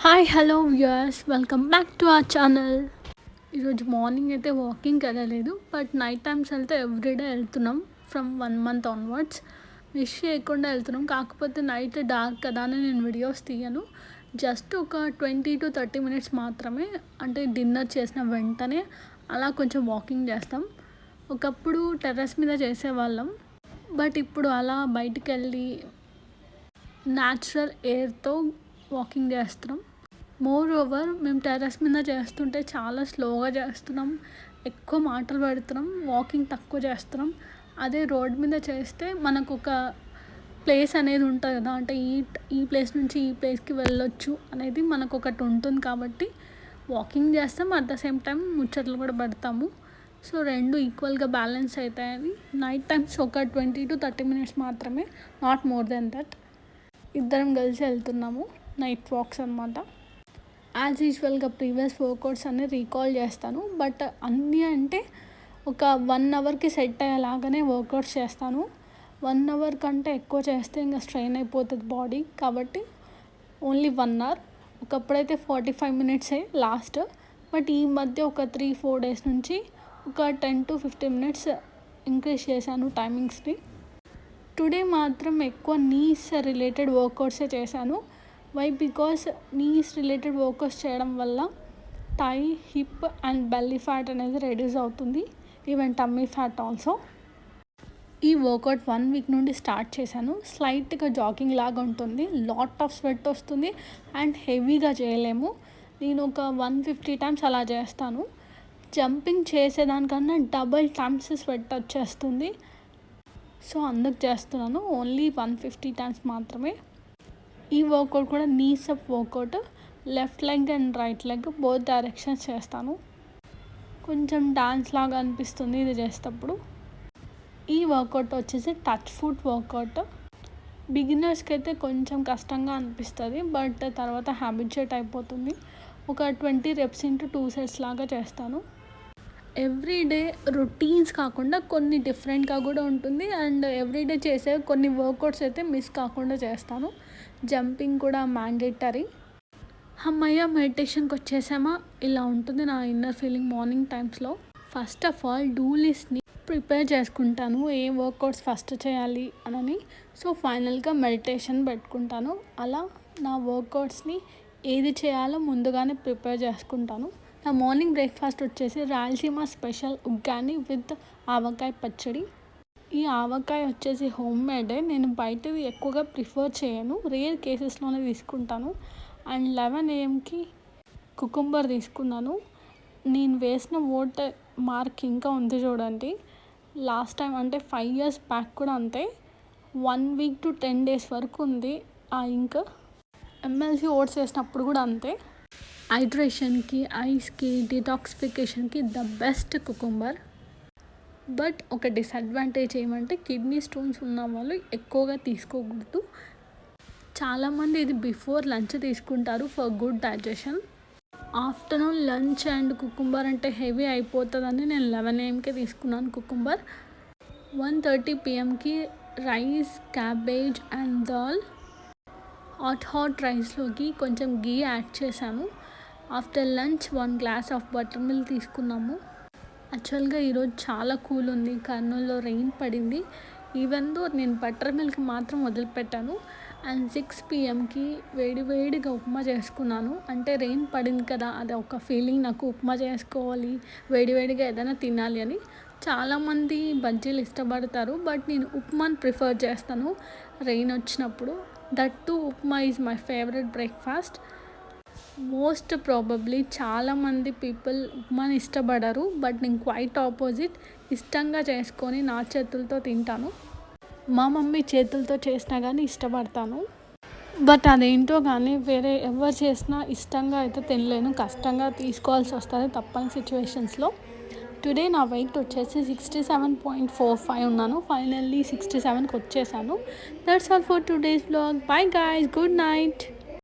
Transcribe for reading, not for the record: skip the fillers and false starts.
Hi hello viewers, welcome back to our channel. ఈరోజు morning అయితే వాకింగ్కి వెళ్ళలేదు, బట్ నైట్ టైమ్స్ వెళ్తే ఎవ్రీడే వెళ్తున్నాం. ఫ్రమ్ 1 month ఆన్వర్డ్స్ మిస్ చేయకుండా వెళ్తున్నాం. కాకపోతే నైట్ డార్క్ కదా అని నేను వీడియోస్ తీయను. జస్ట్ ఒక 20 to 30 minutes మాత్రమే, అంటే డిన్నర్ చేసిన వెంటనే అలా కొంచెం వాకింగ్ చేస్తాం. ఒకప్పుడు టెర్రస్ మీద చేసేవాళ్ళం, బట్ ఇప్పుడు అలా బయటికి వెళ్ళి న్యాచురల్ ఎయిర్తో వాకింగ్ చేస్తున్నాం. మోర్ ఓవర్ మేము టెర్రస్ మీద చేస్తుంటే చాలా స్లోగా చేస్తున్నాం, ఎక్కువ మాటలు పెడుతున్నాం, వాకింగ్ తక్కువ చేస్తున్నాం. అదే రోడ్ మీద చేస్తే మనకు ఒక ప్లేస్ అనేది ఉంటుంది కదా, అంటే ఈ ప్లేస్ నుంచి ఈ ప్లేస్కి వెళ్ళొచ్చు అనేది మనకు ఒకటి ఉంటుంది. కాబట్టి వాకింగ్ చేస్తాం, అట్ ద సేమ్ టైం ముచ్చట్లు కూడా పెడతాము. సో రెండు ఈక్వల్గా బ్యాలెన్స్ అవుతాయని నైట్ టైమ్స్ ఒక 20 to 30 minutes మాత్రమే, నాట్ మోర్ దెన్ దట్. ఇద్దరం కలిసి వెళ్తున్నాము, నైట్ వాక్స్ అనమాట. యాజ్ యూజువల్గా ప్రీవియస్ వర్కౌట్స్ అన్నీ రీకాల్ చేస్తాను, బట్ అన్నీ అంటే ఒక 1 hourకి సెట్ అయ్యేలాగానే వర్కౌట్స్ చేస్తాను. 1 hour కంటే ఎక్కువ చేస్తే ఇంకా స్ట్రెయిన్ అయిపోతుంది బాడీ, కాబట్టి ఓన్లీ 1 hour. ఒకప్పుడైతే 45 minutes లాస్ట్, బట్ ఈ మధ్య ఒక 3-4 days నుంచి ఒక 10 to 15 minutes ఇంక్రీజ్ చేశాను టైమింగ్స్ని. టుడే మాత్రం ఎక్కువ నీస్ రిలేటెడ్ వర్కౌట్సే చేశాను. Why? Because knees related workouts చేయడం వల్ల thigh, hip and belly fat అనేది రెడ్యూస్ అవుతుంది, ఈవెన్ టమ్మీ ఫ్యాట్ ఆల్సో. ఈ వర్కౌట్ 1 week నుండి స్టార్ట్ చేశాను. స్లైట్గా జాగింగ్ లాగా ఉంటుంది, లాట్ ఆఫ్ స్వెట్ వస్తుంది అండ్ హెవీగా చేయలేము. నేను ఒక 150 times అలా చేస్తాను. జంపింగ్ చేసేదానికన్నా డబల్ టైమ్స్ స్వెట్ వచ్చేస్తుంది. సో అందుకు చేస్తున్నాను, ఓన్లీ 150 times మాత్రమే. ఈ వర్కౌట్ కూడా knees up workout, left leg and right leg both directions చేస్తాను. కొంచెం డాన్స్ లాగా అనిపిస్తుంది ఇది చేసేటప్పుడు. ఈ వర్కౌట్ వచ్చేసి టచ్ ఫుట్ వర్కౌట్. బిగినర్స్కి అయితే కొంచెం కష్టంగా అనిపిస్తుంది, బట్ తర్వాత హ్యాబిచుయేట్ అయిపోతుంది. ఒక 20 reps into 2 sets లాగా చేస్తాను. ఎవ్రీడే రొటీన్స్ కాకుండా కొన్ని డిఫరెంట్గా కూడా ఉంటుంది, అండ్ ఎవ్రీడే చేసే కొన్ని వర్కౌట్స్ అయితే మిస్ కాకుండా చేస్తాను. జంపింగ్ కూడా మ్యాండేటరీ. అమ్మయ్య, మెడిటేషన్కి వచ్చేసామా, ఇలా ఉంటుంది నా ఇన్నర్ ఫీలింగ్ మార్నింగ్ టైమ్స్లో. ఫస్ట్ ఆఫ్ ఆల్ డూ లిస్ట్ని ప్రిపేర్ చేసుకుంటాను, ఏ వర్కౌట్స్ ఫస్ట్ చేయాలి అని. సో ఫైనల్గా మెడిటేషన్ పెట్టుకుంటాను. అలా నా వర్కౌట్స్ని ఏది చేయాలో ముందుగానే ప్రిపేర్ చేసుకుంటాను. నా మార్నింగ్ బ్రేక్ఫాస్ట్ వచ్చేసి రాయలసీమ స్పెషల్ ఉగ్గాని విత్ ఆవకాయ పచ్చడి. ఈ ఆవకాయ వచ్చేసి హోమ్ మేడే, నేను బయటది ఎక్కువగా ప్రిఫర్ చేయను, రేర్ కేసెస్లోనే తీసుకుంటాను. అండ్ 11 AM కుకుంబర్ తీసుకున్నాను. నేను వేసిన ఓట్ మార్క్ ఇంకా ఉంది చూడండి. లాస్ట్ టైం అంటే 5 years బ్యాక్ కూడా అంతే, 1 week to 10 days వరకు ఉంది ఆ ఇంక్. ఎమ్మెల్సీ ఓట్స్ వేసినప్పుడు కూడా అంతే. హైడ్రేషన్కి, ఐస్కి, డిటాక్సిఫికేషన్కి ద బెస్ట్ కుకుంబర్. బట్ ఒక డిసడ్వాంటేజ్ ఏమంటే కిడ్నీ స్టోన్స్ ఉన్న వాళ్ళు ఎక్కువగా తీసుకోకూడదు. చాలామంది ఇది బిఫోర్ లంచ్ తీసుకుంటారు for good digestion. Afternoon lunch and cucumber అంటే హెవీ అయిపోతుందని నేను 11 AM తీసుకున్నాను cucumber. 1:30 PM rice, cabbage and dal. Hot రైస్లోకి కొంచెం గీ యాడ్ చేశాను. After lunch 1 glass of butter milk తీసుకున్నాము. యాక్చువల్గా ఈరోజు చాలా కూల్ ఉంది, కర్నూలులో రెయిన్ పడింది. ఈవెన్ దో నేను బటర్ మిల్క్ మాత్రం వదిలిపెట్టాను. అండ్ 6 PM వేడిగా ఉప్మా చేసుకున్నాను. అంటే రెయిన్ పడింది కదా, అది ఒక ఫీలింగ్ నాకు, ఉప్మా చేసుకోవాలి, వేడిగా ఏదైనా తినాలి అని. చాలామంది బజ్జీలు ఇష్టపడతారు, బట్ నేను ఉప్మాని ప్రిఫర్ చేస్తాను రెయిన్ వచ్చినప్పుడు. That to upma is my favourite breakfast. Most probably చాలామంది పీపుల్ ఉప్మాని ఇష్టపడరు, బట్ నేను క్వైట్ ఆపోజిట్, ఇష్టంగా చేసుకొని నా చేతులతో తింటాను. మా మమ్మీ చేతులతో చేసినా కానీ ఇష్టపడతాను, బట్ అదేంటో కానీ వేరే ఎవరు చేసినా ఇష్టంగా అయితే తినలేను, కష్టంగా తీసుకోవాల్సి వస్తుంది తప్పని సిచ్యువేషన్స్లో. టుడే నా వెయిట్ వచ్చేసి 67.45 ఉన్నాను. ఫైనల్లీ 67కి వచ్చేసాను. That's all for today's vlog. Bye guys, good night.